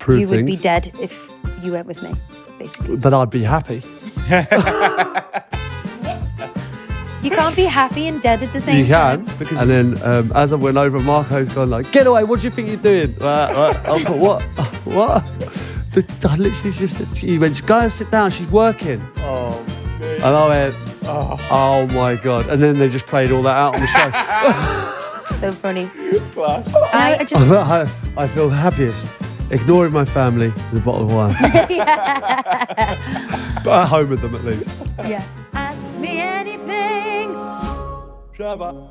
prove You would things. be dead if you went with me, basically. But I'd be happy. You can't be happy and dead at the same time. You can. Because, and then as I went over, Marco's gone like, get away, what do you think you're doing? I thought, what? What? I literally just said, he went, go and sit down, she's working. Oh, man. And I went, oh my God. And then they just played all that out on the show. So funny. Class. I feel happiest ignoring my family with a bottle of wine. But at home with them at least. Yeah. Ask me anything. Shabba.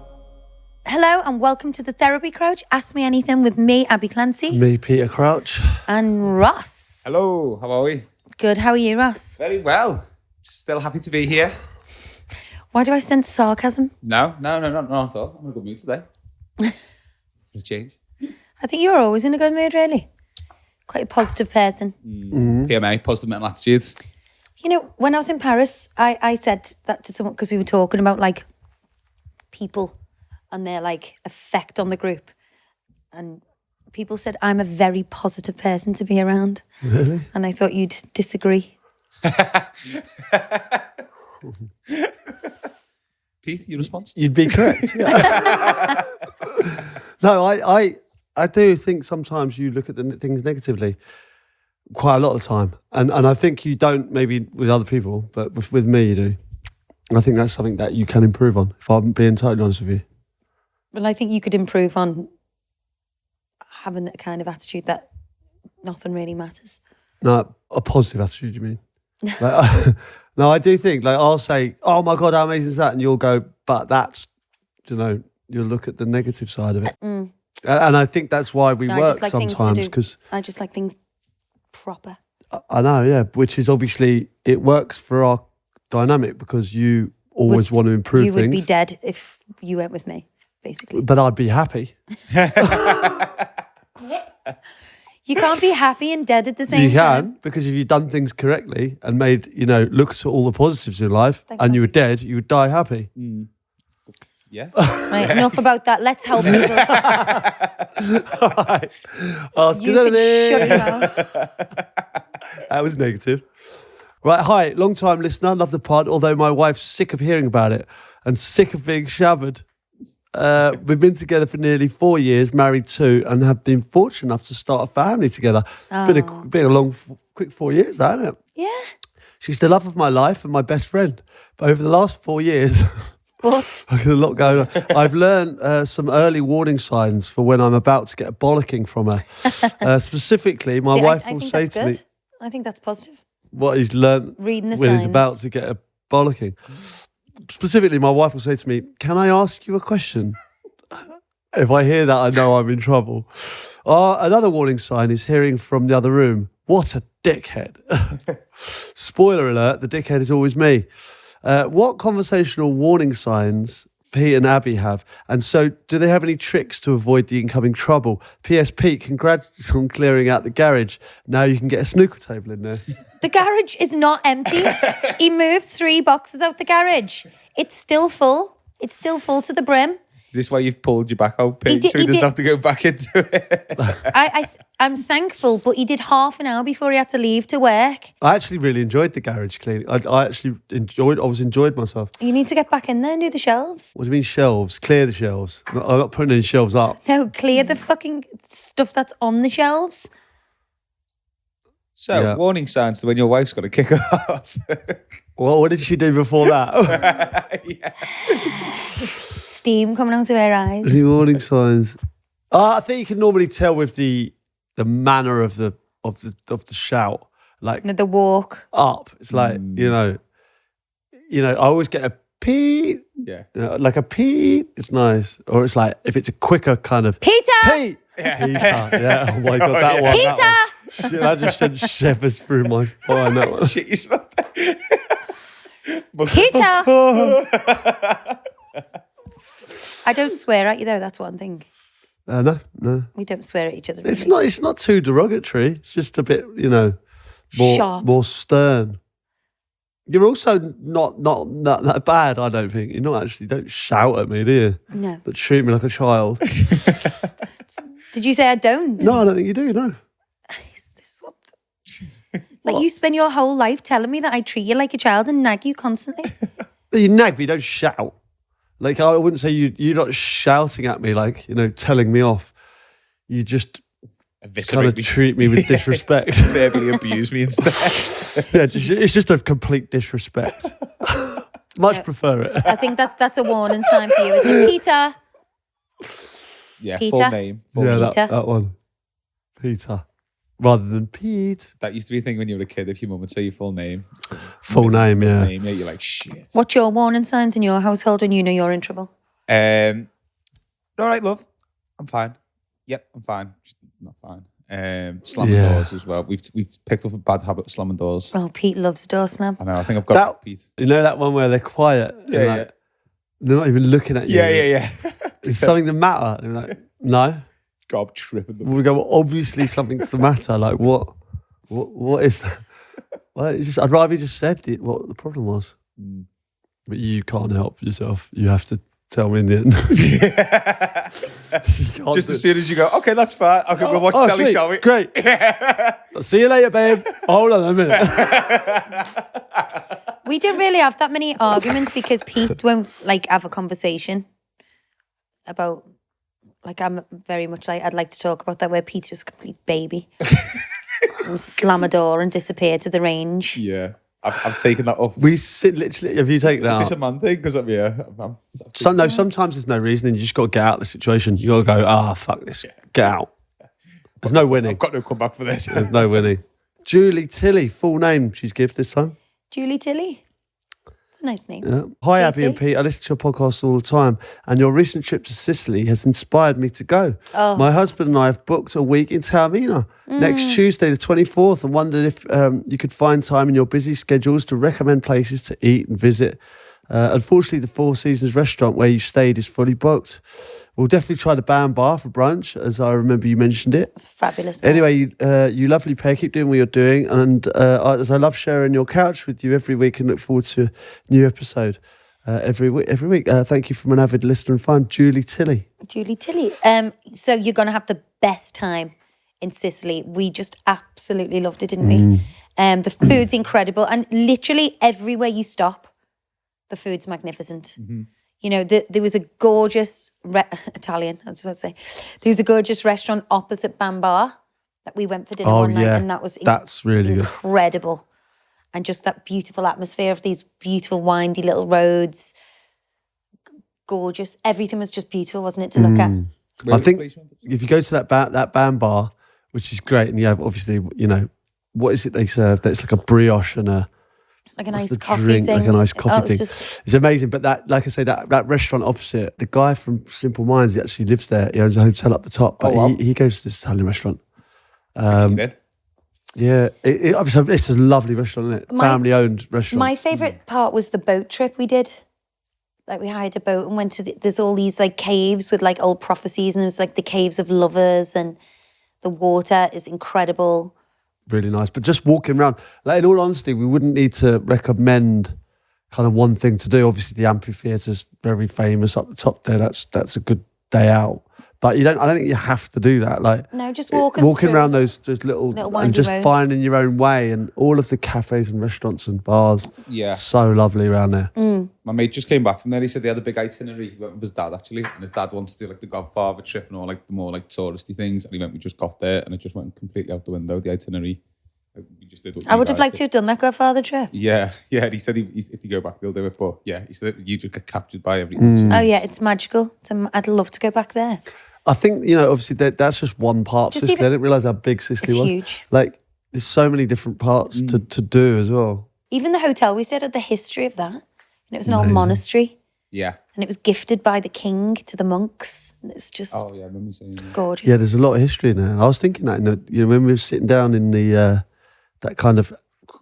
Hello and welcome to the Therapy Crouch. Ask me anything with me, Abby Clancy. Me, Peter Crouch. And Ross. Hello, how are we? Good, how are you, Ross? Very well. Just still happy to be here. Why do I sense sarcasm? No, not at all. I'm in a good mood today. For a change. I think you're always in a good mood, really. Quite a positive person. PMA, positive mental attitudes. You know, when I was in Paris, I said that to someone because we were talking about like people and their like effect on the group. And people said, I'm a very positive person to be around. Really? And I thought you'd disagree. Pete, your response? You'd be correct. Yeah. No, I do think sometimes you look at the things negatively quite a lot of the time. And I think you don't maybe with other people, but with me you do. I think that's something that you can improve on, if I'm being totally honest with you. Well, I think you could improve on having a kind of attitude that nothing really matters. No, a positive attitude, you mean? Like, no, I do think, like, I'll say, oh my God, how amazing is that? And you'll go, but that's, you'll look at the negative side of it. And I think that's why we work like sometimes, because I just like things proper. I know, yeah, which is obviously, it works for our dynamic because you always want to improve things. You would be dead if you went with me, basically. But I'd be happy. You can't be happy and dead at the same time. You can, because if you've done things correctly and made, look at all the positives in life and you were dead, you would die happy. Yeah. Right, enough about that. Let's help people. Right. You can shut your mouth. That was negative. Right, hi, long-time listener, love the pod, although my wife's sick of hearing about it and sick of being shabbered. We've been together for nearly 4 years, married 2, and have been fortunate enough to start a family together. It's been a long, quick 4 years, that, isn't it? Yeah. She's the love of my life and my best friend. But over the last 4 years, But I've got a lot going on. I've learned some early warning signs for when I'm about to get a bollocking from her. Specifically, my wife will say to me, I think that's positive. what he's learned Reading the when signs. he's about to get a bollocking. Specifically, my wife will say to me, can I ask you a question? If I hear that, I know I'm in trouble. Another warning sign is hearing from the other room, what a dickhead. Spoiler alert, the dickhead is always me. What conversational warning signs Pete and Abby have? And so do they have any tricks to avoid the incoming trouble? P.S. Pete, congrats on clearing out the garage. Now you can get a snooker table in there. The garage is not empty. He moved 3 boxes out the garage. It's still full. It's still full to the brim. Is this why you've pulled your back out, Pete? So he doesn't have to go back into it? I'm thankful, but he did half an hour before he had to leave to work. I actually really enjoyed the garage cleaning. I actually enjoyed myself. You need to get back in there and do the shelves. What do you mean shelves? Clear the shelves. I'm not putting any shelves up. No, clear the fucking stuff that's on the shelves. So, warning signs to when your wife's got to kick off. Well, what did she do before that? Steam coming out of her eyes. Any warning signs? I think you can normally tell with the manner of the shout, like The walk. up. It's like I always get a Pete. Yeah. Like a Pete. It's nice, or it's like if it's a quicker kind of Peter! Pete. Yeah. Peter. Yeah. Oh my God, that one. Peter! That one. Shit, that just sent shivers through my spine. That one. Shit yourself. Peter! I don't swear at you though, that's one thing. No. We don't swear at each other. It's really. not. It's not too derogatory. It's just a bit, Sharp. more stern. You're also not that bad. I don't think. Don't shout at me, do you? No. But treat me like a child. Did you say I don't? No, I don't think you do. No. This swapped. Like, you spend your whole life telling me that I treat you like a child and nag you constantly. You nag, but you don't shout. Like, I wouldn't say you're not shouting at me, like, telling me off. You just kind of treat me with disrespect. Verbally abuse me instead. Yeah, it's just a complete disrespect. Much prefer it. I think that's a warning sign for you, isn't it? Peter. Yeah, Peter. full name. Peter. That one. Peter. Rather than Pete. That used to be a thing when you were a kid. If your mum would say your full name. Full name, yeah. Name, yeah, you're like, shit. What's your warning signs in your household when you know you're in trouble? All right, love. I'm fine. Yep, I'm fine. Not fine. Slamming doors as well. We've picked up a bad habit of slamming doors. Oh, Pete loves a door slam. I know. I think I've got it, Pete. You know that one where they're quiet? Yeah, and like, they're not even looking at you. Yeah. Is something the matter? And you're like, no. God, tripping them. We go, well, obviously something's the matter. Like, what is that? Well, it's just, I'd rather you just said what the problem was. But you can't help yourself. You have to tell me in the end. Just as soon as you go, okay, that's fine. Okay, we'll watch telly, sweet. shall we? Great. I'll see you later, babe. Hold on a minute. We don't really have that many arguments because Pete won't have a conversation about, I'm very much I'd like to talk about that, where Pete's just a complete baby. And slam a door and disappear to the range. Yeah. I've taken that off. We sit literally. Have you taken that Is out? this a man thing? Because Sometimes there's no reason, and you just got to get out of the situation. You got to go, fuck this, get out. There's no winning. I've got no comeback for this. There's no winning. Julie Tilly, full name she's give this time. Julie Tilly. It's a nice name. Yeah. Hi, JT. Abbey and Peter. I listen to your podcast all the time, and your recent trip to Sicily has inspired me to go. Oh, My husband and I have booked a week in Taormina next Tuesday, the 24th, and wondered if you could find time in your busy schedules to recommend places to eat and visit. Unfortunately, the Four Seasons restaurant where you stayed is fully booked. We'll definitely try the Bar and Bar for brunch, as I remember you mentioned it. It's fabulous. Anyway, you lovely pair, keep doing what you're doing. And as I love sharing your couch with you every week and look forward to a new episode every week. Thank you from an avid listener and fan, Julie Tilly. Julie Tilly. So you're going to have the best time in Sicily. We just absolutely loved it, didn't we? The food's incredible. And literally everywhere you stop, the food's magnificent. Mm-hmm. There was a gorgeous Italian, I was about to say. There was a gorgeous restaurant opposite Bambar that we went for dinner one night, and that's really incredible. And just that beautiful atmosphere of these beautiful windy little roads. Gorgeous. Everything was just beautiful, wasn't it, to look at? I think if you go to that Bar, which is great, and you have obviously, what is it they serve? That's like a brioche and a nice coffee drink, thing. like a nice coffee thing. It's amazing. But that, like I say, that restaurant opposite, the guy from Simple Minds, he actually lives there. He owns a hotel up the top, but he goes to this Italian restaurant. Yeah, it's a lovely restaurant, isn't it? Family-owned restaurant. My favourite part was the boat trip we did. We hired a boat and went to there's all these caves with old prophecies, and there's the caves of lovers, and the water is incredible. Really nice. But just walking around, in all honesty, we wouldn't need to recommend kind of one thing to do. Obviously, the amphitheatre's very famous up the top there. That's a good day out. But I don't think you have to do that. No, just walking around those little and just roads. finding your own way, and all of the cafes and restaurants and bars. Yeah. So lovely around there. My mate just came back from there. He said they had a big itinerary. He went with his dad, actually. And his dad wants to do the Godfather trip and all the more touristy things. And he went, we just got there and it just went completely out the window, the itinerary. We just did what I would have liked to have done that Godfather trip. Yeah. And he said if you go back, they'll do it. But yeah, he said you just get captured by everything. Oh yeah, it's magical. I'd love to go back there. I think, obviously that's just one part of Sicily. I didn't realise how big Sicily was. It's huge. There's so many different parts to do as well. Even the hotel we stayed at, the history of that. It was an old monastery. Yeah. And it was gifted by the king to the monks. And it's just I remember you saying that. gorgeous. Yeah, there's a lot of history in there. I was thinking that, when we were sitting down in the that kind of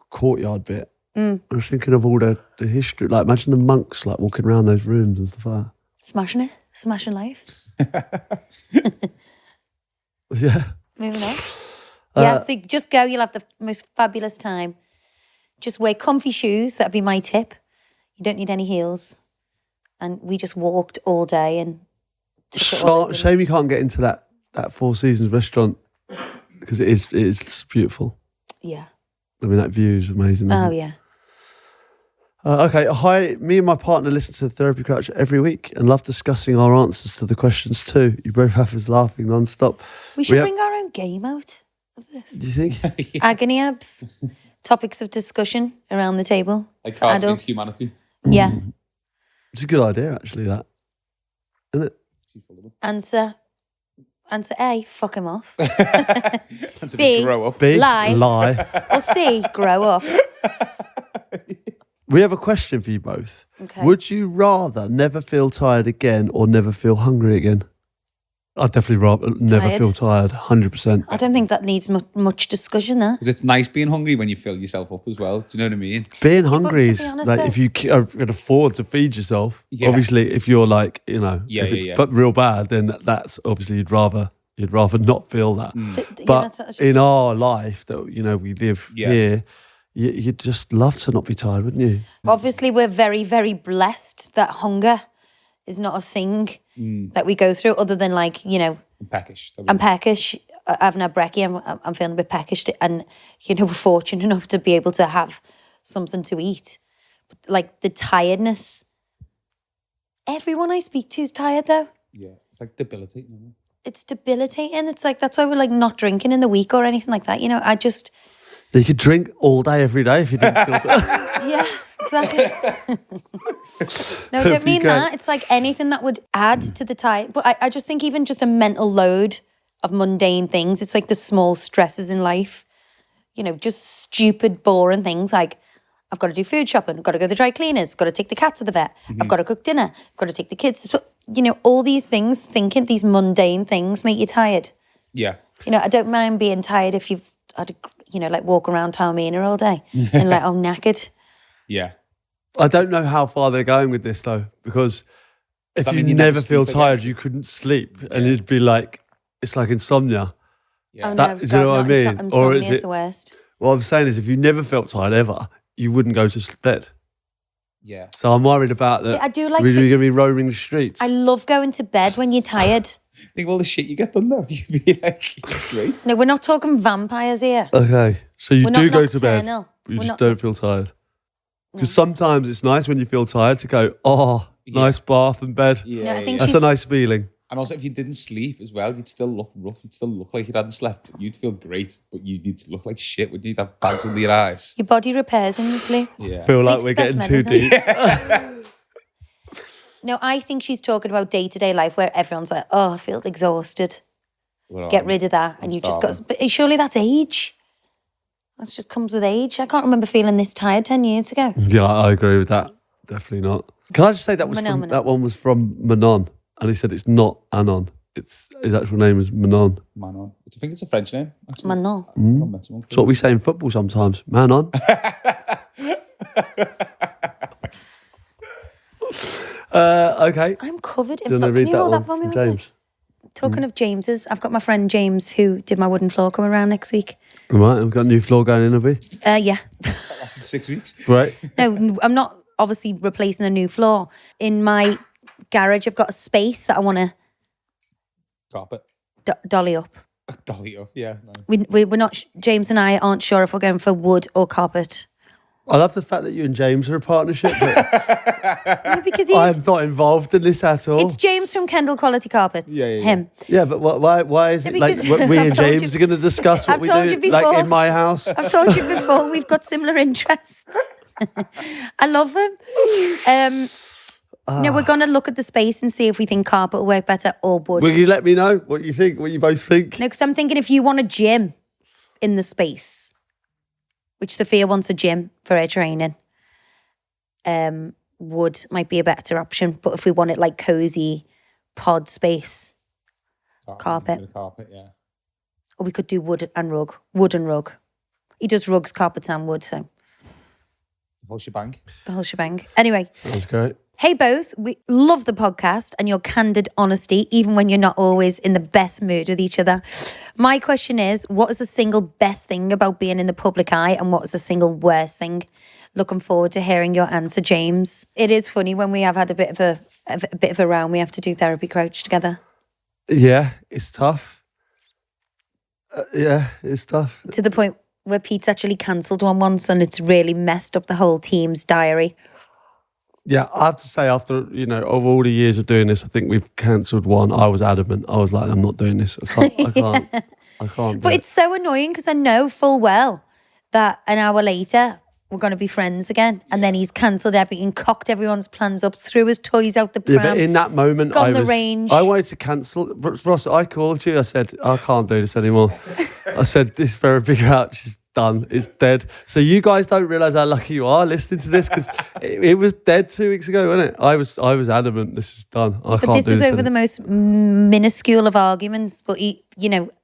courtyard bit, I was thinking of all the history. Imagine the monks walking around those rooms and stuff like that. Smashing it. Smashing life. Yeah. Moving on. Yeah, so just go. You'll have the most fabulous time. Just wear comfy shoes. That'd be my tip. You don't need any heels. And we just walked all day and took it all in. Shame you can't get into that Four Seasons restaurant because it's beautiful. Yeah. I mean, that view is amazing. Oh, yeah. Okay, hi. Me and my partner listen to Therapy Crouch every week and love discussing our answers to the questions too. You both have us laughing non-stop. We should bring our own game out of this. Do you think? Agony abs. Topics of discussion around the table. Like for Cards adults. Against Humanity. Yeah. It's a good idea, actually, that. Isn't it? She's full of them. Answer A, fuck him off. And so B, grow up. B, lie. Or C, grow up. We have a question for you both. Okay. Would you rather never feel tired again or never feel hungry again? I'd definitely rather never Tired. feel tired, 100%. I don't think that needs much discussion there. Because it's nice being hungry when you fill yourself up as well. Do you know what I mean? Being hungry to is be honest, like though- if you can afford to feed yourself. Yeah. Obviously, if you're like if it's yeah. but real bad, then that's obviously you'd rather not feel that. Yeah, But that's just- in our life that we live Yeah. here, you'd just love to not be tired, wouldn't you? Obviously, we're very, very blessed that hunger is not a thing that we go through, other than I'm peckish. I'm peckish. I haven't had brekkie. I'm feeling a bit peckish, and we're fortunate enough to be able to have something to eat. But like the tiredness, everyone I speak to is tired though. Yeah, it's like debilitating. Isn't it? It's debilitating. It's like that's why we're like not drinking in the week or anything like that. I just You could drink all day, every day if you didn't feel tired. yeah, exactly. No, I don't mean Great. that. It's like anything that would add to the tide. But I just think even just a mental load of mundane things. It's like the small stresses in life. Just stupid, boring things like I've got to do food shopping, I've got to go to the dry cleaners, got to take the cat to the vet, I've got to cook dinner, I've got to take the kids. So, all these things, thinking these mundane things make you tired. Yeah. I don't mind being tired if you've had like walk around Taormina all day and like I'm knackered. Yeah. I don't know how far they're going with this though, because if that you mean you never never feel sleep tired, again? you couldn't sleep, and it'd be like it's like insomnia. Yeah. Oh That- no, do you know what I not mean? Or insomnia is is it- the worst. What I'm saying is, if you never felt tired ever, you wouldn't go to bed. Yeah. So I'm worried about that. See, I do like we're the- going to be roaming the streets. I love going to bed when you're tired. Think of all the shit you get done though. You'd be like, great. No, we're not talking vampires here. Okay, so you We're do not go to bed, nocturnal. but you We're just not- don't feel tired. Because sometimes it's nice when you feel tired to go, nice bath and bed. Yeah. No, I think That's a nice feeling. And also, if you didn't sleep as well, you'd still look rough. You'd still look like you hadn't slept. You'd feel great, but you'd need to look like shit. Would you? You'd have bags under your eyes. Your body repairs in your sleep. Yeah. Feel like Sleep's we're the best getting too medicine. deep. No, I think she's talking about day-to-day life where everyone's like, oh, I feel exhausted. Get rid of that. And you just got... But surely that's age. That just comes with age. I can't remember feeling this tired 10 years ago. Yeah, I agree with that. Definitely not. Can I just say that Manon. that one was from Manon, and he said it's not Anon. His actual name is Manon. Manon. I think it's a French name. Actually. Manon. I think I've met someone That's what we say in football sometimes. Manon. Okay. I'm covered in Do you want floor. to Can read you that hold one that for me, from one second? James? Talking of James's, I've got my friend James who did my wooden floor coming around next week. All right, we've got a new floor going in, have we? Yeah. That lasted 6 weeks. Right. No, I'm not obviously replacing a new floor. In my garage, I've got a space that I want to Carpet. dolly up. Dolly up. Yeah. Nice. We're not, James and I aren't sure if we're going for wood or carpet. I love the fact that you and James are a partnership, but No, because I'm not involved in this at all. it's James from Kendall Quality Carpets. Yeah. Him. Yeah, but why is it like because what we I've and told James you- are going to discuss what I've we told do you like before. in my house? I've told you before, we've got similar interests. I love him. No, we're going to look at the space and see if we think carpet will work better or wood. Will you let me know what you think, what you both think? No, because I'm thinking if you want a gym in the space, which Sophia wants a gym for her training, wood might be a better option. But if we want it like cozy pod space, carpet. Bit of carpet, yeah. Or we could do wood and rug. Wood and rug. He does rugs, carpets and wood, so The whole shebang. the whole shebang. Anyway, That's great. hey both, we love the podcast and your candid honesty, even when you're not always in the best mood with each other. My question is, what is the single best thing about being in the public eye and what is the single worst thing? Looking forward to hearing your answer, James. It is funny when we have had a bit of a round, we have to do therapy crouch together. Yeah, it's tough. Yeah, it's tough. To the point where Pete's actually cancelled one once, and it's really messed up the whole team's diary. Yeah, I have to say, after, of all the years of doing this, I think we've cancelled one. I was adamant. I was like, I'm not doing this. I can't. But it's so annoying because I know full well that an hour later we're going to be friends again, and then he's cancelled everything, cocked everyone's plans up, threw his toys out the pram. Yeah, but in that moment, gone the range. I wanted to cancel. Ross, I called you. I said, I can't do this anymore. I said, this Vera Ouch is done. It's dead. So you guys don't realise how lucky you are listening to this, because it was dead 2 weeks ago, wasn't it? I was adamant this is done. I can't do this. This is over the most minuscule of arguments, but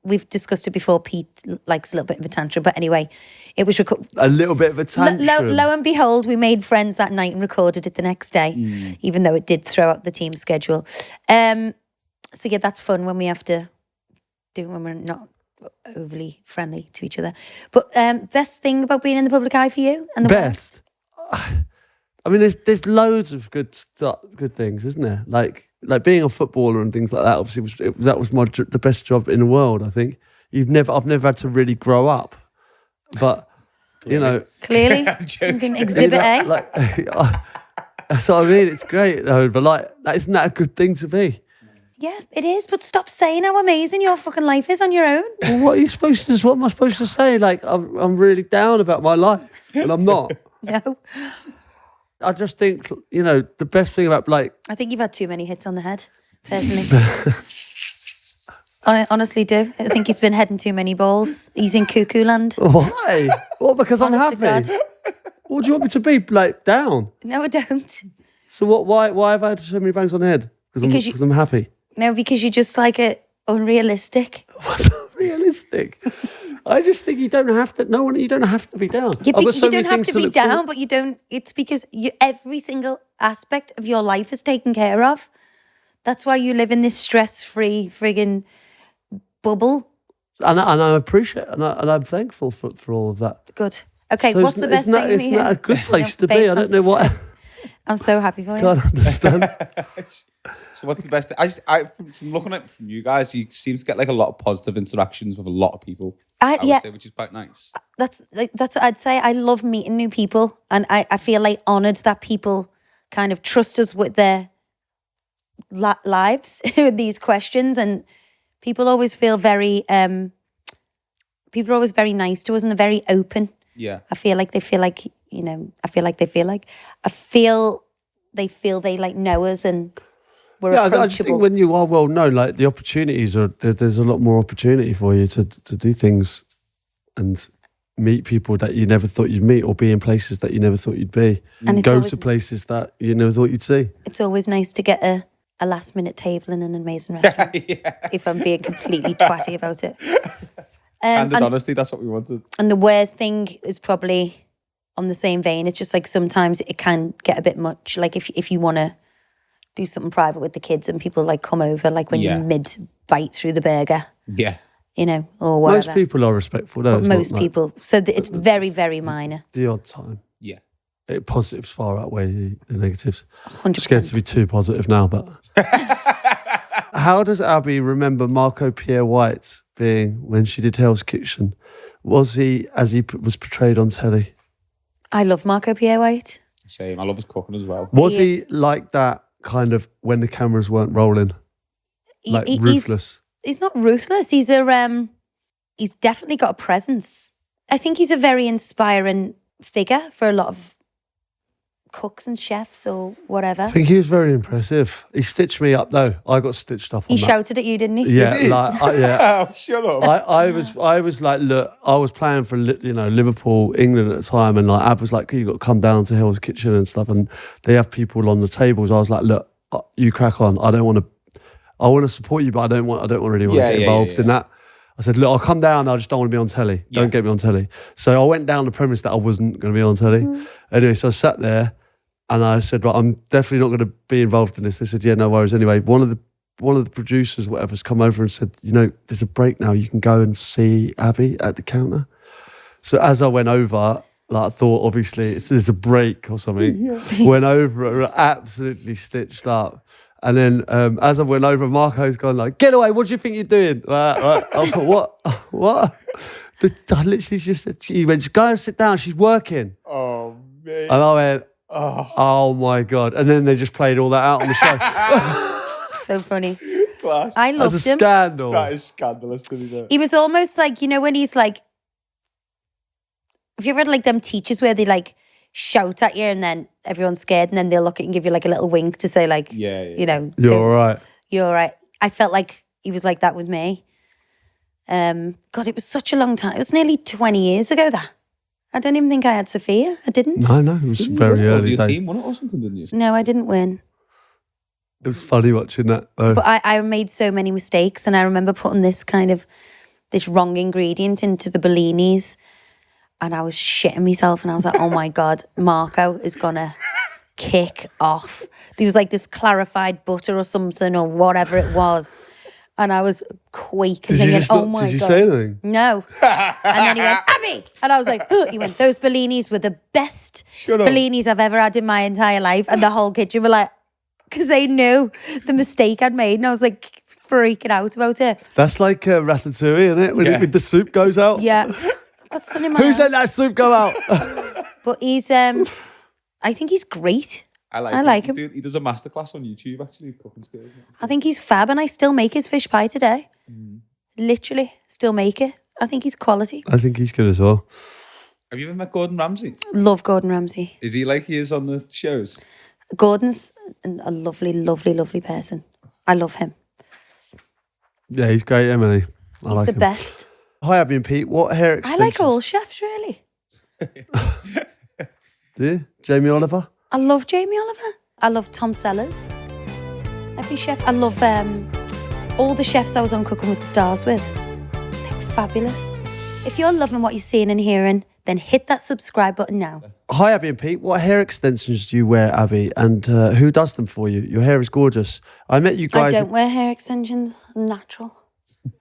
we've discussed it before. Pete likes a little bit of a tantrum, but anyway, it was a little bit of a tantrum. Lo and behold, we made friends that night and recorded it the next day, even though it did throw out the team schedule. So yeah, that's fun when we have to do it when we're not overly friendly to each other. But best thing about being in the public eye for you and the best. I mean, there's loads of good things, isn't there? Like being a footballer and things like that. Obviously, that was the best job in the world. I think I've never had to really grow up, but clearly Exhibit A. That's what I mean. It's great though, but isn't that a good thing to be? Yeah, it is. But stop saying how amazing your fucking life is on your own. Well, what am I supposed to say? I'm really down about my life, and I'm not. No. I just think, the best thing about I think you've had too many hits on the head, personally. I honestly do. I think he's been heading too many balls. He's in cuckoo land. Why? Well, because I'm Honest to happy. God. What do you want me to be? Down? No, I don't. So what? Why have I had so many bangs on the head? Because I'm happy. No, because you're just unrealistic. What's unrealistic? I just think you don't have to. You don't have to be down. You don't have to be down, but you don't. It's because every single aspect of your life is taken care of. That's why you live in this stress-free friggin' bubble. And I appreciate, and I'm thankful for all of that. Good. Okay, so what's the best thing? Isn't that a good place to be? I don't know what. I'm so happy for you. Can't understand. So what's the best thing? From looking at it from you guys, you seem to get a lot of positive interactions with a lot of people. I would say, which is quite nice. That's what I'd say. I love meeting new people, and I feel honoured that people kind of trust us with their lives with these questions, and people always feel very. People are always very nice to us, and they're very open. Yeah, I feel they feel they know us and we're approachable. I just think when you are well known, the opportunities there's a lot more opportunity for you to do things and meet people that you never thought you'd meet, or be in places that you never thought you'd be, and go to places that you never thought you'd see. It's always nice to get a last minute table in an amazing restaurant. If I'm being completely twatty about it. And honesty, that's what we wanted. And the worst thing is probably on the same vein. It's just sometimes it can get a bit much. If you want to do something private with the kids and people come over, when you mid-bite through the burger. Yeah. Or whatever. Most people are respectful though. Most people. So it's very, very minor. The odd time. Yeah. Positives far outweigh the negatives. 100%. I'm scared to be too positive now, but... How does Abby remember Marco Pierre White being when she did Hell's Kitchen? Was he as he was portrayed on telly? I love Marco Pierre White. Same. I love his cooking as well. Was he like that kind of when the cameras weren't rolling? Ruthless? He's not ruthless. He's definitely got a presence. I think he's a very inspiring figure for a lot of cooks and chefs or whatever. I think he was very impressive. He stitched me up though. I got stitched up. He shouted at you, didn't he? Yeah, Oh, shut up. I was like, look, I was playing for Liverpool, England at the time, and Ab was like, you got to come down to Hell's Kitchen and stuff, and they have people on the tables. I was like, look, you crack on. I want to support you, but I don't really want to get involved in that. I said, look, I'll come down. I just don't want to be on telly. Don't get me on telly. So I went down the premise that I wasn't going to be on telly. Anyway, so I sat there. And I said, right, I'm definitely not going to be involved in this. They said, yeah, no worries. Anyway, one of the producers, whatever's come over and said, there's a break now. You can go and see Abby at the counter. So as I went over, I thought, obviously, there's a break or something. Went over, absolutely stitched up. And then as I went over, Marco's gone like, get away, what do you think you're doing? I was like, what? I literally just said, he went, go and sit down, she's working. Oh, man. And I went, oh my God. And then they just played all that out on the show. So funny. Class. I loved That's a him. scandal. That is scandalous, to be fair. He was almost like, you know, when he's like, have you ever had like them teachers where they like shout at you and then everyone's scared and then they'll look at you and give you like a little wink to say like, you know, you're all right. You're all right. I felt like he was like that with me. God, it was such a long time. It was nearly 20 years ago that. I don't even think I had Sophia. I didn't. No, it was very early Your days. team won it or something, didn't you? No, I didn't win. It was funny watching that though. But I made so many mistakes and I remember putting this wrong ingredient into the bellinis and I was shitting myself and I was like, oh my God, Marco is gonna kick off. There was like this clarified butter or something or whatever it was. And I was quaking thinking, oh my God. Did you say anything? No. And then he went, Abby! And I was like, ugh. He went, those bellinis were the best bellinis I've ever had in my entire life. And the whole kitchen were like, because they knew the mistake I'd made. And I was like freaking out about it. That's like ratatouille, isn't it? When the soup goes out. Yeah. I've got sun in my Who's eye. let that soup go out? But he's, I think he's great. I like him. He does a masterclass on YouTube, actually, cooking skills. I think he's fab and I still make his fish pie today. Literally, still make it. I think he's quality. I think he's good as well. Have you ever met Gordon Ramsay? Love Gordon Ramsay. Is he like he is on the shows? Gordon's a lovely, lovely, lovely person. I love him. Yeah, he's great, Emily. He's the best. Hi, Abbey and Pete. What hair extensions? I like all chefs, really. Do you? Jamie Oliver? I love Jamie Oliver. I love Tom Sellers. Every chef. I love all the chefs I was on Cooking with the Stars with. They were fabulous. If you're loving what you're seeing and hearing, then hit that subscribe button now. Hi, Abbey and Pete. What hair extensions do you wear, Abbey? And who does them for you? Your hair is gorgeous. I met you guys. I don't wear hair extensions. I'm natural.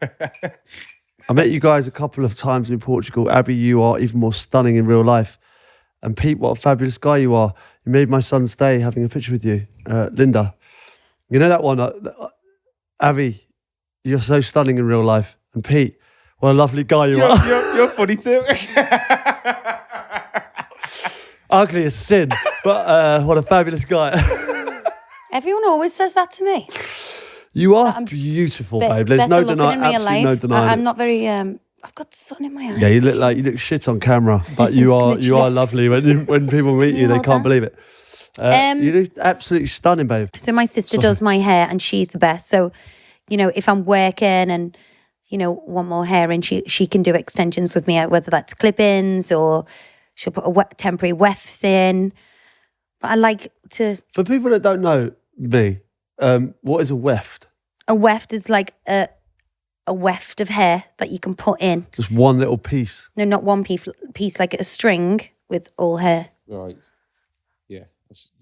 I met you guys a couple of times in Portugal. Abbey, you are even more stunning in real life. And Pete, what a fabulous guy you are. You made my son's day having a picture with you. Linda. You know that one? Abbey, you're so stunning in real life. And Pete, what a lovely guy you are. You're funny too. Ugly as sin, but what a fabulous guy. Everyone always says that to me. You are beautiful, babe. There's no denying, absolutely no denying. I'm not very. I've got sun in my eyes. Yeah, you look shit on camera, but you are lovely. When people meet you, they can't believe it. You look absolutely stunning, babe. So my sister does my hair, and she's the best. So, you know, if I'm working and want more hair, and she can do extensions with me, whether that's clip-ins or she'll put temporary wefts in. But I like to. For people that don't know me, what is a weft? A weft is like a weft of hair that you can put in. Just one little piece. No, not one piece, like a string with all hair. Right. Yeah.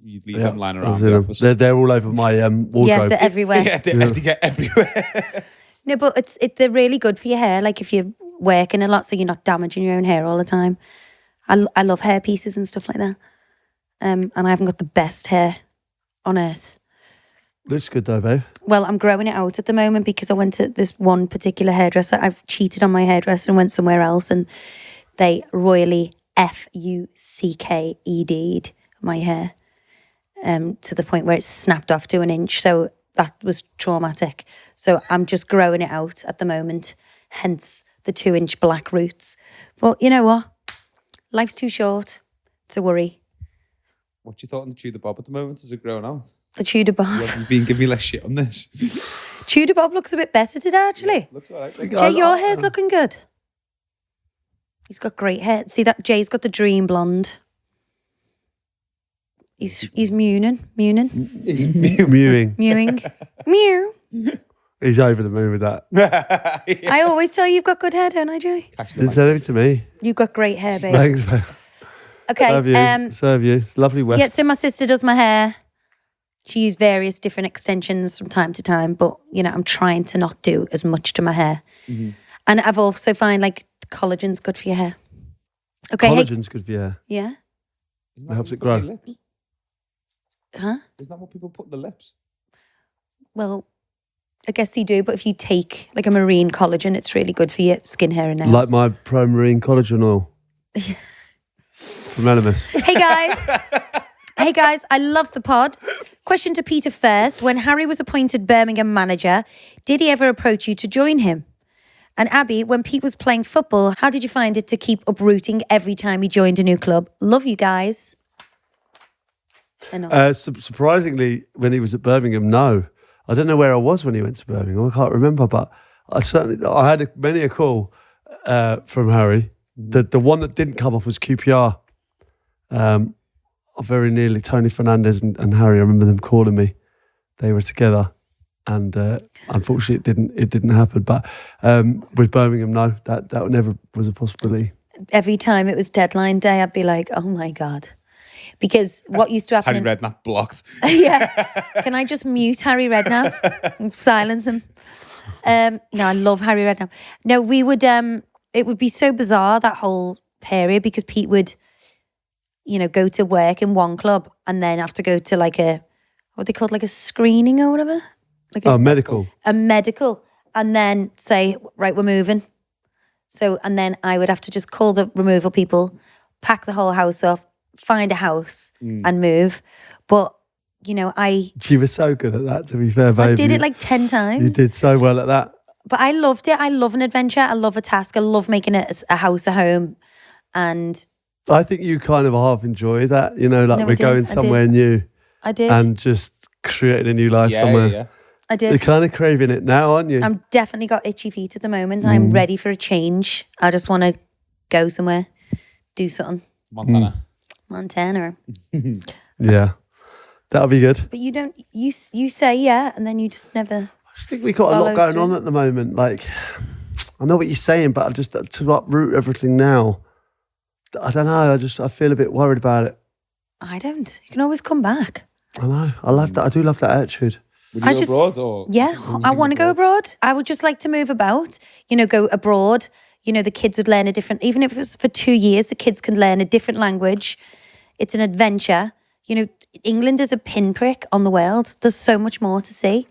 You leave them lying around I've the seen office. them. They're all over my wardrobe. Yeah, they're everywhere. Yeah, they have to get everywhere. No, but they're really good for your hair. Like if you're working a lot, so you're not damaging your own hair all the time. I love hair pieces and stuff like that. And I haven't got the best hair on earth. Looks good though, babe. Well, I'm growing it out at the moment because I went to this one particular hairdresser. I've cheated on my hairdresser and went somewhere else, and they royally fucked my hair to the point where it snapped off to an inch. So that was traumatic. So I'm just growing it out at the moment, hence the 2-inch black roots. But you know what? Life's too short to worry. What you thought on the Tudor Bob at the moment? Is it growing out? The Tudor Bob. You've been giving me less shit on this. Tudor Bob looks a bit better today, actually. Looks all right. Jay, your hair's looking good. He's got great hair. See that? Jay's got the dream blonde. He's mewing. He's Mewing. Mew. He's over the moon with that. Yeah. I always tell you you've got good hair, don't I, Jay? Didn't say anything to me. You've got great hair, babe. Thanks, babe. Okay. Serve you. It's lovely weft. Yeah, so my sister does my hair. She used various different extensions from time to time, but, I'm trying to not do as much to my hair. Mm-hmm. And I've also find, collagen's good for your hair. Okay. Collagen's good for your hair. Yeah. It helps it grow. Lips? Huh? Isn't that what people put in the lips? Well, I guess you do, but if you take like a marine collagen, it's really good for your skin, hair and nails. Like my Pro Marine collagen oil. From Animus. Hey guys, I love the pod. Question to Peter first. When Harry was appointed Birmingham manager, did he ever approach you to join him? And Abby, when Pete was playing football, how did you find it to keep uprooting every time he joined a new club? Love you guys. I know. Surprisingly, when he was at Birmingham, no. I don't know where I was when he went to Birmingham. I can't remember, but I had many a call from Harry. The one that didn't come off was QPR. Very nearly Tony Fernandez and Harry. I remember them calling me. They were together, and unfortunately, it didn't happen. But with Birmingham, no, that never was a possibility. Every time it was deadline day, I'd be like, "Oh my god." Because what used to happen... Harry Redknapp blocked. Yeah. Can I just mute Harry Redknapp and silence him? No, I love Harry Redknapp. No, we would... it would be so bizarre, that whole period, because Pete would, go to work in one club and then have to go to like what they called, like a screening or whatever? Medical. A medical. And then say, right, we're moving. So, and then I would have to just call the removal people, pack the whole house up, find a house and move. But, You were so good at that, to be fair, babe. I did it like 10 times. You did so well at that. But I loved it. I love an adventure. I love a task. I love making it a house, a home. And I think you kind of half enjoy that, like No, we're going somewhere new. I did. And just creating a new life somewhere. Yeah. I did. You're kind of craving it now, aren't you? I'm definitely got itchy feet at the moment. I'm ready for a change. I just want to go somewhere, do something. Montana. Yeah. That'll be good. But you don't, you say yeah, and then you just never. I just think we've got a lot going on at the moment. Like, I know what you're saying, but I just, to uproot everything now, I don't know. I feel a bit worried about it. I don't. You can always come back. I know. I love that. I do love that attitude. Would you go abroad or? Yeah, I want to go abroad. I would just like to move about, go abroad. The kids would learn a different, even if it was for 2 years, the kids can learn a different language. It's an adventure. England is a pinprick on the world. There's so much more to see.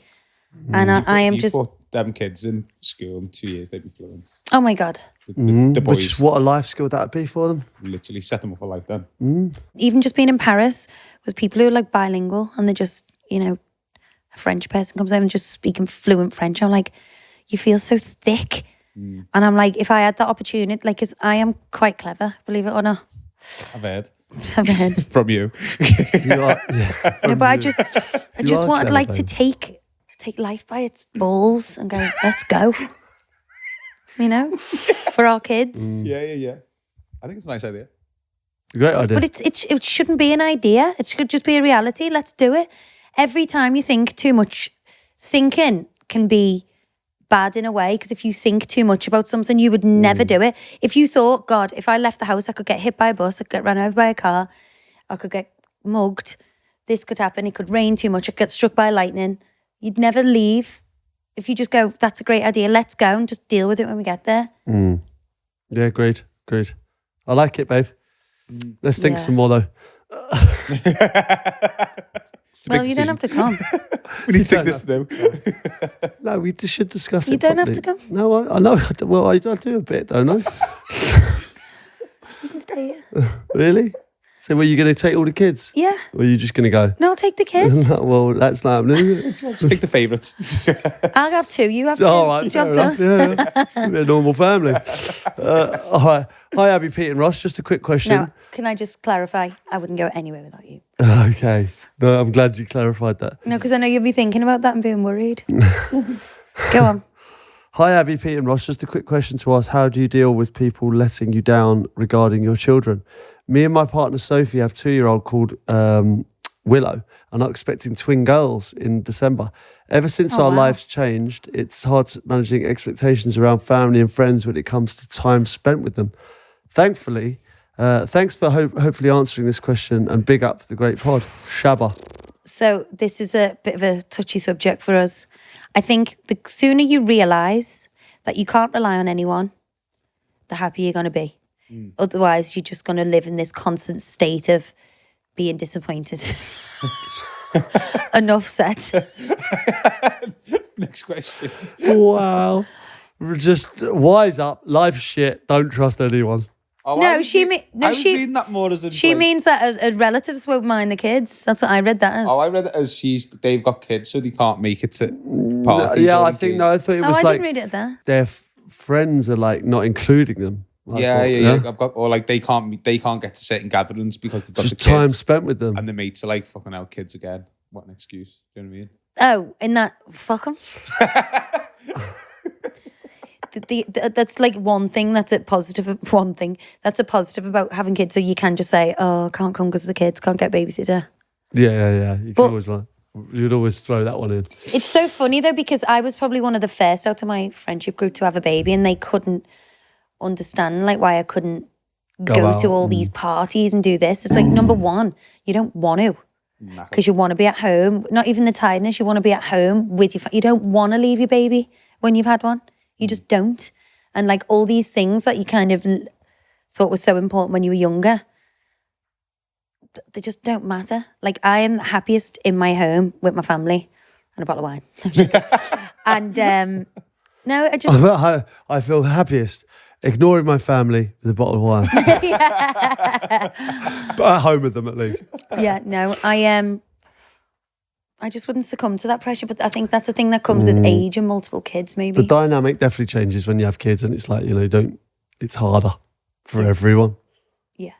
And I am just... put them kids in school in 2 years, they'd be fluent. Oh my God. The boys. Which is what a life skill that would be for them. Literally set them up for life then. Even just being in Paris with people who are like bilingual and they're just, a French person comes over and just speaking fluent French. I'm like, you feel so thick. And I'm like, if I had that opportunity, like, because I am quite clever, believe it or not. I've heard. From you. You are, yeah. No, but I just wanted like to take life by its balls and go, let's go. For our kids. Yeah. I think it's a nice idea. Great idea. But it shouldn't be an idea. It should just be a reality. Let's do it. Every time you think too much, thinking can be bad in a way, because if you think too much about something, you would never do it. If you thought, God, if I left the house, I could get hit by a bus, I could get run over by a car, I could get mugged, this could happen, it could rain too much, I could get struck by lightning, you'd never leave. If you just go, that's a great idea, let's go, and just deal with it when we get there. Yeah, great. I like it, babe. Let's think some more, though. Well, you don't have to come. We need to take this through. No, we should discuss it. You don't have properly. to come. No, I know. Well, I do a bit, don't I? You can stay here. Really? So were you going to take all the kids? Yeah. Or are you just going to go? No, I'll take the kids. Well, that's not happening, is it? Just take the favourites. I'll have 2, you have 2. All right, Job fair done. enough, yeah. We're a normal family. All right. Hi, Abby, Pete and Ross. Just a quick question. No, can I just clarify? I wouldn't go anywhere without you. Okay. No, I'm glad you clarified that. No, because I know you'll be thinking about that and being worried. Go on. Hi, Abby, Pete and Ross. Just a quick question to ask. How do you deal with people letting you down regarding your children? Me and my partner, Sophie, have 2-year-old called Willow and are expecting twin girls in December. Ever since our lives changed, it's hard managing expectations around family and friends when it comes to time spent with them. Thankfully, thanks for hopefully answering this question, and big up the great pod. Shabba. So this is a bit of a touchy subject for us. I think the sooner you realise that you can't rely on anyone, the happier you're going to be. Otherwise, you're just going to live in this constant state of being disappointed. Enough said. Next question. Wow. Just wise up. Life's shit. Don't trust anyone. Oh, No, I was reading that more as in, She like, means that as relatives won't mind the kids. That's what I read that as. Oh, I read it as they've got kids, so they can't make it to parties. Yeah, or I think, no, I thought it was I like didn't read it there. their friends are like not including them. I Yeah, thought, yeah. I've got, or like they can't get to certain gatherings because they've got Just the kids. time spent with them. And the mates are like, fucking hell, kids again. What an excuse. Do you know what I mean? Oh, in that, fuck 'em. That's like one thing that's a positive about having kids. So you can just say, oh, I can't come because the kids can't get a babysitter. Yeah. You can always like, you'd always throw that one in. It's so funny though, because I was probably one of the first out of my friendship group to have a baby, and they couldn't understand like why I couldn't go to all these parties and do this. It's like, number one, you don't want to. Because you want to be at home. Not even the tiredness, you want to be at home with your you don't want to leave your baby when you've had one. You just don't. And like all these things that you kind of thought was so important when you were younger, they just don't matter. Like I am the happiest in my home with my family and a bottle of wine. And no, I just... I feel happiest ignoring my family with a bottle of wine. But at home with them at least. Yeah, no, I just wouldn't succumb to that pressure. But I think that's the thing that comes with age and multiple kids, maybe. The dynamic definitely changes when you have kids, and it's like, it's harder for everyone. Yeah.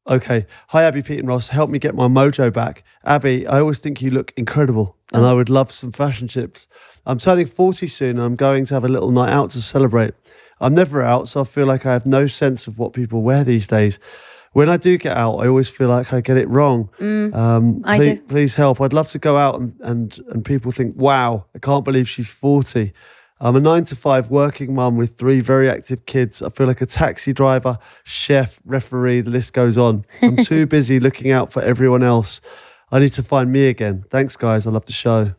Okay. Hi, Abbey, Pete and Ross. Help me get my mojo back. Abbey, I always think you look incredible and I would love some fashion tips. I'm turning 40 soon and I'm going to have a little night out to celebrate. I'm never out, so I feel like I have no sense of what people wear these days. When I do get out, I always feel like I get it wrong. I do. Please help. I'd love to go out and people think, wow, I can't believe she's 40. I'm a 9-to-5 working mum with 3 very active kids. I feel like a taxi driver, chef, referee, the list goes on. I'm too busy looking out for everyone else. I need to find me again. Thanks, guys. I love the show.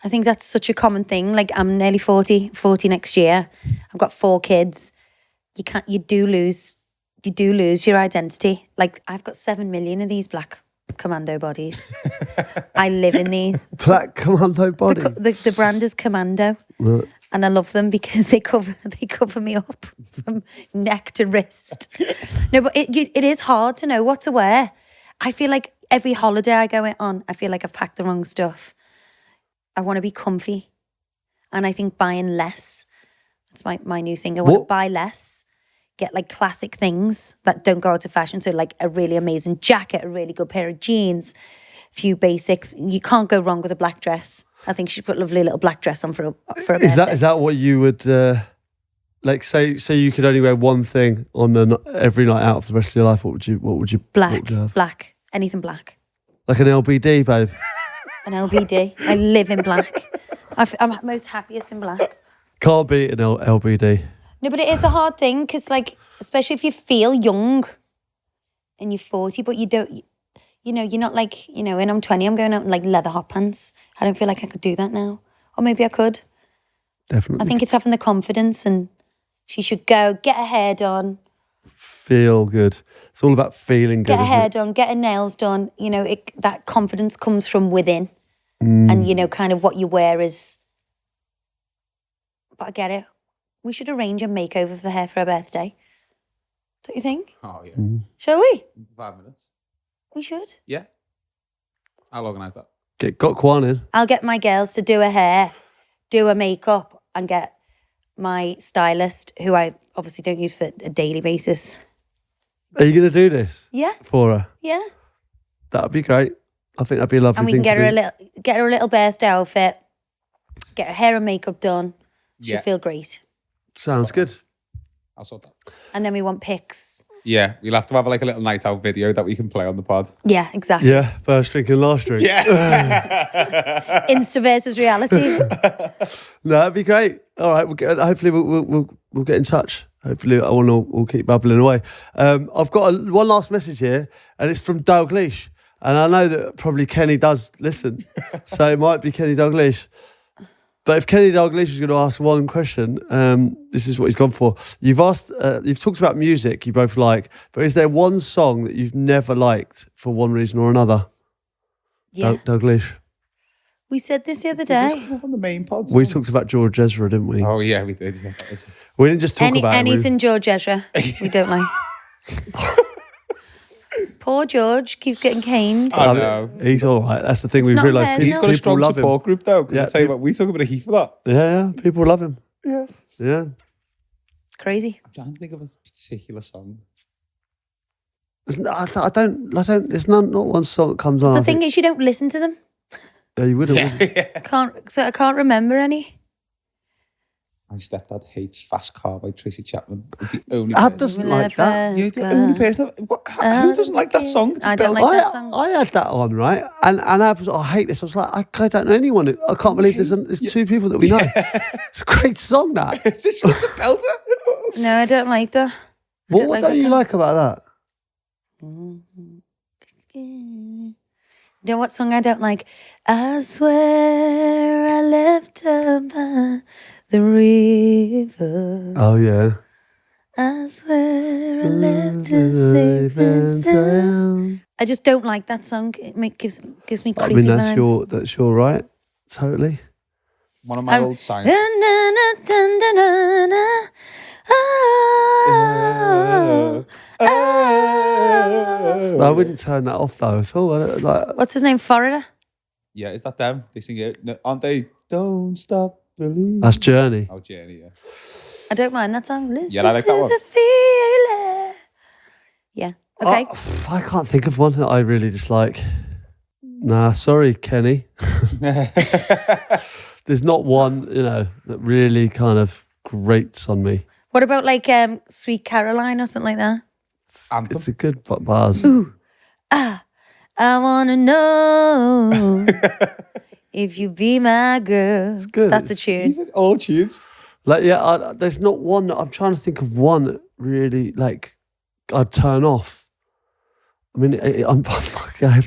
I think that's such a common thing. Like I'm nearly 40 next year. I've got 4 kids. You do lose your identity. Like I've got 7 million of these black commando bodies. I live in these. Black commando body? The brand is Commando. Right. And I love them because they cover me up from neck to wrist. No, but it is hard to know what to wear. I feel like every holiday I go on, I feel like I've packed the wrong stuff. I want to be comfy. And I think buying less, that's my new thing. I want to buy less, get like classic things that don't go out of fashion. So like a really amazing jacket, a really good pair of jeans, a few basics. You can't go wrong with a black dress. I think she put a lovely little black dress on for a birthday. Is that what you would like? Say you could only wear one thing on every night out for the rest of your life. What would you? Black, anything black. Like an LBD, babe. An LBD. I live in black. I'm most happiest in black. Can't beat an LBD. No, but it is a hard thing because, like, especially if you feel young and you're 40, but you don't. You're not like, when I'm 20, I'm going out in like leather hot pants. I don't feel like I could do that now. Or maybe I could. Definitely. I think it's having the confidence, and she should go, get her hair done. Feel good. It's all about feeling good. Get her hair done, get her nails done. That confidence comes from within. And, kind of what you wear is... But I get it. We should arrange a makeover for her for her birthday. Don't you think? Oh, yeah. Shall we? 5 minutes. We should. Yeah. I'll organise that. Got Kwan in. I'll get my girls to do her hair, do her makeup, and get my stylist, who I obviously don't use for a daily basis. Are you going to do this? Yeah. For her? Yeah. That'd be great. I think that'd be a lovely And we thing can to get her a little best outfit, get her hair and makeup done. She'll Yeah. feel great. Sounds good. I'll sort that. And then we want pics. Yeah, we'll have to have like a little night out video that we can play on the pod. Yeah, exactly. Yeah, first drink and last drink. Yeah. Insta versus reality. No, that'd be great. All right, hopefully we'll get in touch. Hopefully we'll keep bubbling away. I've got one last message here, and it's from Dalglish. And I know that probably Kenny does listen, so it might be Kenny Dalglish. But if Kenny Dalglish is going to ask one question, this is what he's gone for. You've talked about music you both like, but is there one song that you've never liked for one reason or another? Yeah. Dalglish. We said this the other Did this day. come up on the main pod? We talked about George Ezra, didn't we? Oh yeah, we did. Yeah, that was... We didn't just talk about it. Anything George Ezra, we don't like. Poor George keeps getting caned. I know. He's all right. That's the thing It's we've not realised. theirs, He's no. got a strong love him. support group though. Because Yeah, I tell you what, we took a bit of heat for that. Yeah, people love him. Yeah. Yeah. Crazy. I'm trying to think of a particular song. I don't. There's not one song that comes on. The I thing think, is, you don't listen to them. yeah, you wouldn't. would you? I can't remember any. My stepdad hates Fast Car by Tracy Chapman. He's the only Ab person. doesn't like that. You're the only person. Who doesn't like that song? It's a I don't belter. like that song. I had that on, right? And I was, I hate this. I was like, I don't know anyone. I can't believe there's two people that we know. It's a great song, that. It's just such a belter. No, I don't like that. What don't you like about that? You know what song I don't like? I swear I left her by the river. Oh, yeah. I swear I left her safe and sound. I just don't like that song. It gives me creepy I mean, that's vibes. that's your right. Totally. One of my old signs. I wouldn't turn that off though at all. What's his name? Foreigner? Yeah, is that them? They sing it. No, aren't they? Don't stop believing. That's Journey. Oh, Journey, yeah. I don't mind that song. Listen I like to that one. the feeling. Yeah. Okay. I can't think of one that I really dislike. Nah, sorry, Kenny. There's not one, that really kind of grates on me. What about like Sweet Caroline or something like that? Anthem. It's a good bars. I wanna know if you be my girl. It's good. That's a tune. These are all tunes. Like, yeah, there's not one. I'm trying to think of one that really, like, I'd turn off. I mean, I don't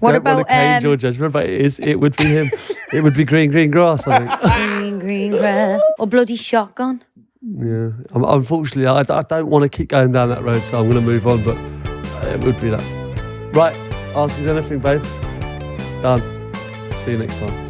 want to cane George Ezra, but it would be him. It would be Green Grass, I think. Green grass. Or Bloody Shotgun. Yeah. Unfortunately, I don't want to keep going down that road, so I'm going to move on, but it would be that. Right. Ask us anything, babe. Done. See you next time.